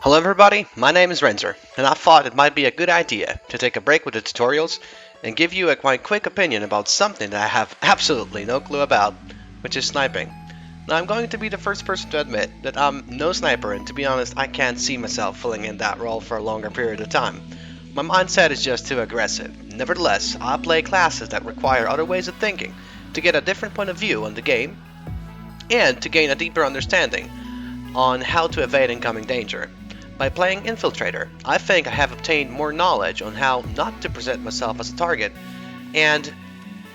Hello everybody, my name is Renzer, and I thought it might be a good idea to take a break with the tutorials and give you my quick opinion about something that I have absolutely no clue about, which is sniping. Now I'm going to be the first person to admit that I'm no sniper, and to be honest I can't see myself filling in that role for a longer period of time. My mindset is just too aggressive. Nevertheless, I play classes that require other ways of thinking to get a different point of view on the game and to gain a deeper understanding on how to evade incoming danger. By playing Infiltrator, I think I have obtained more knowledge on how not to present myself as a target, and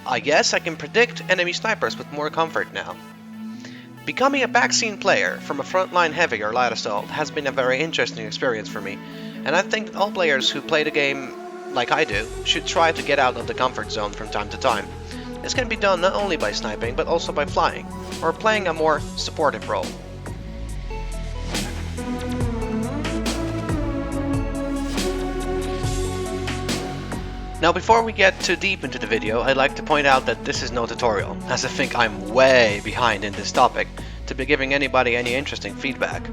I guess I can predict enemy snipers with more comfort now. Becoming a backscene player from a frontline heavy or light assault has been a very interesting experience for me, and I think that all players who play the game like I do should try to get out of the comfort zone from time to time. This can be done not only by sniping, but also by flying, or playing a more supportive role. Now before we get too deep into the video, I'd like to point out that this is no tutorial, as I think I'm way behind in this topic to be giving anybody any interesting feedback.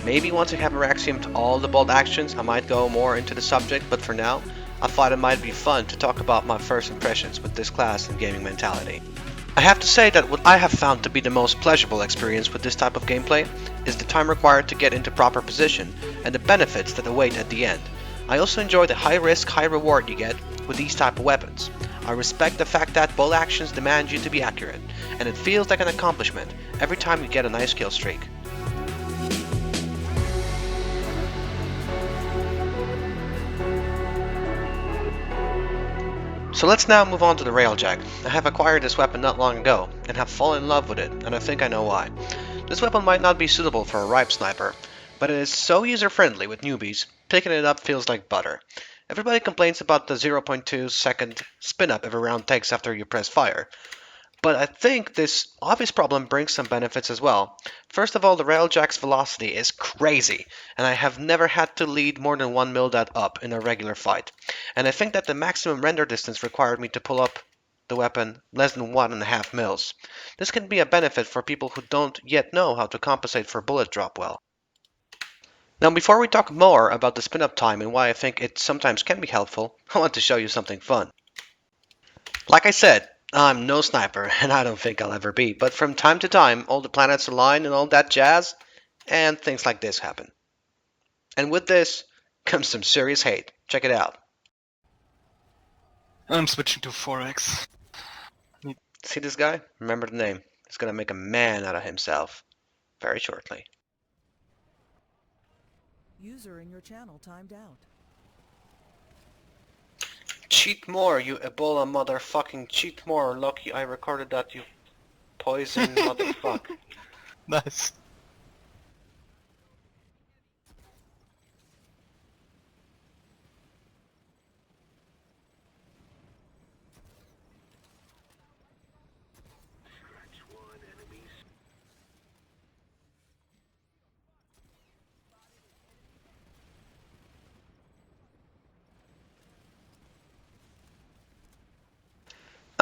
Maybe once I have axiomed all the bolt actions I might go more into the subject, but for now, I thought it might be fun to talk about my first impressions with this class and gaming mentality. I have to say that what I have found to be the most pleasurable experience with this type of gameplay is the time required to get into proper position and the benefits that await at the end. I also enjoy the high risk, high reward you get with these type of weapons. I respect the fact that bolt actions demand you to be accurate, and it feels like an accomplishment every time you get a nice kill streak. So let's now move on to the Railjack. I have acquired this weapon not long ago, and have fallen in love with it, and I think I know why. This weapon might not be suitable for a ripe sniper, but it is so user-friendly with newbies, picking it up feels like butter. Everybody complains about the 0.2 second spin-up every round takes after you press fire. But I think this obvious problem brings some benefits as well. First of all, the Railjack's velocity is crazy, and I have never had to lead more than 1 mil that up in a regular fight. And I think that the maximum render distance required me to pull up the weapon less than 1.5 mils. This can be a benefit for people who don't yet know how to compensate for bullet drop well. Now before we talk more about the spin-up time and why I think it sometimes can be helpful, I want to show you something fun. Like I said, I'm no sniper, and I don't think I'll ever be, but from time to time all the planets align and all that jazz, and things like this happen. And with this comes some serious hate. Check it out. I'm switching to 4x. See this guy? Remember the name. He's gonna make a man out of himself very shortly. User in your channel timed out. Cheat more, you Ebola motherfucking cheat more. Lucky I recorded that, you poison motherfucker. Nice.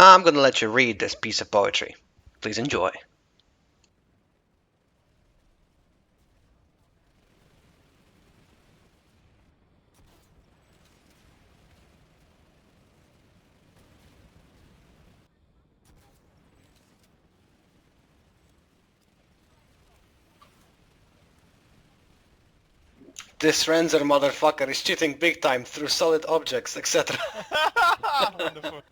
I'm gonna let you read this piece of poetry. Please enjoy. This Renzer motherfucker is cheating big time through solid objects, etc. Wonderful.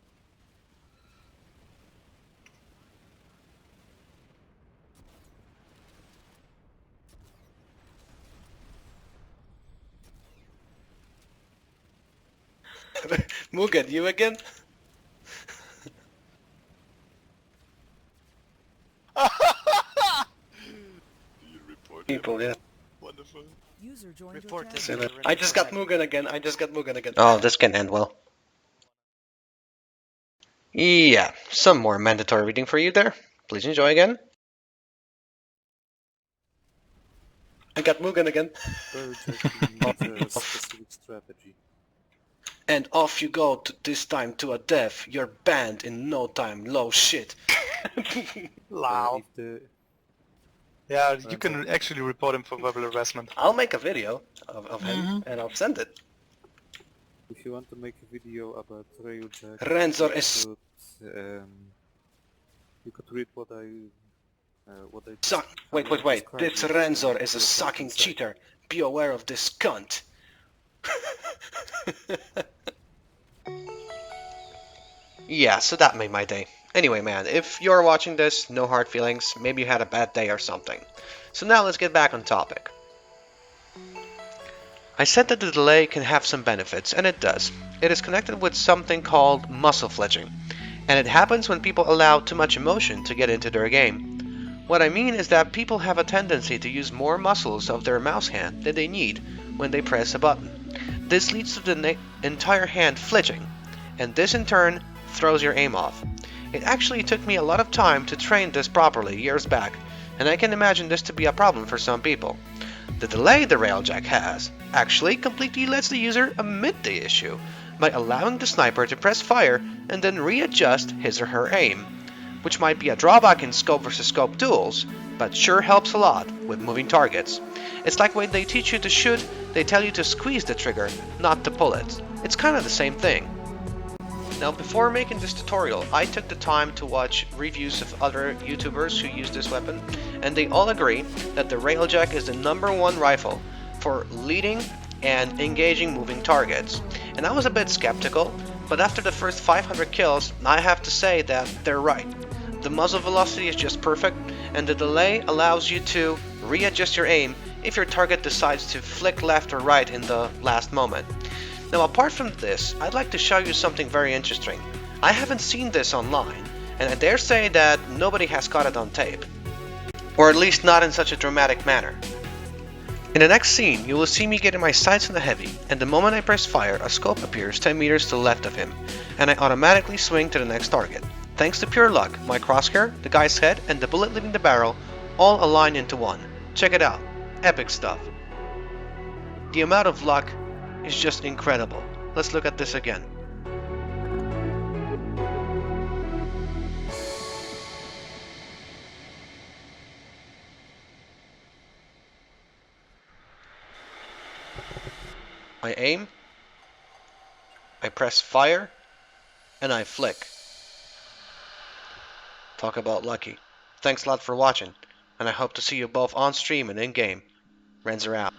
Mugen, you again? You report People, yeah. Wonderful. User joined Report your this. channel. I just got Mugen again. Oh, this can end well. Yeah, some more mandatory reading for you there. Please enjoy again. I got Mugen again. Railjack needs a specific strategy. And off you go this time to a death. You're banned in no time. Low shit. Loud. Yeah, you Renzo. can actually report him for verbal harassment. I'll make a video of him Mhm. and I'll send it. If you want to make a video about Railjack, Renzo you is could, you could read what I suck. how Wait, I wait, wait. describe This it Renzo in is a the sucking PlanetSide. cheater. Be aware of this cunt. Yeah, so that made my day. Anyway, man, if you're watching this, no hard feelings. Maybe you had a bad day or something. So now let's get back on topic. I said that the delay can have some benefits, and it does. It is connected with something called muscle fletching, and it happens when people allow too much emotion to get into their game. What I mean is that people have a tendency to use more muscles of their mouse hand than they need when they press a button. This leads to the entire hand fletching, and this in turn throws your aim off. It actually took me a lot of time to train this properly years back, and I can imagine this to be a problem for some people. The delay the Railjack has actually completely lets the user omit the issue by allowing the sniper to press fire and then readjust his or her aim, which might be a drawback in scope versus scope duels, but sure helps a lot with moving targets. It's like when they teach you to shoot, they tell you to squeeze the trigger, not to pull it. It's kind of the same thing. Now, before making this tutorial, I took the time to watch reviews of other YouTubers who use this weapon, and they all agree that the Railjack is the #1 rifle for leading and engaging moving targets. And I was a bit skeptical, but after the first 500 kills, I have to say that they're right. The muzzle velocity is just perfect, and the delay allows you to readjust your aim if your target decides to flick left or right in the last moment. Now, apart from this, I'd like to show you something very interesting. I haven't seen this online, and I dare say that nobody has caught it on tape. Or at least not in such a dramatic manner. In the next scene, you will see me getting my sights on the heavy, and the moment I press fire, a scope appears 10 meters to the left of him, and I automatically swing to the next target. Thanks to pure luck, my crosshair, the guy's head, and the bullet leaving the barrel all align into one. Check it out. Epic stuff. The amount of luck is just incredible. Let's look at this again. I aim, I press fire, and I flick. Talk about lucky. Thanks a lot for watching, and I hope to see you both on stream and in-game. Renzer out.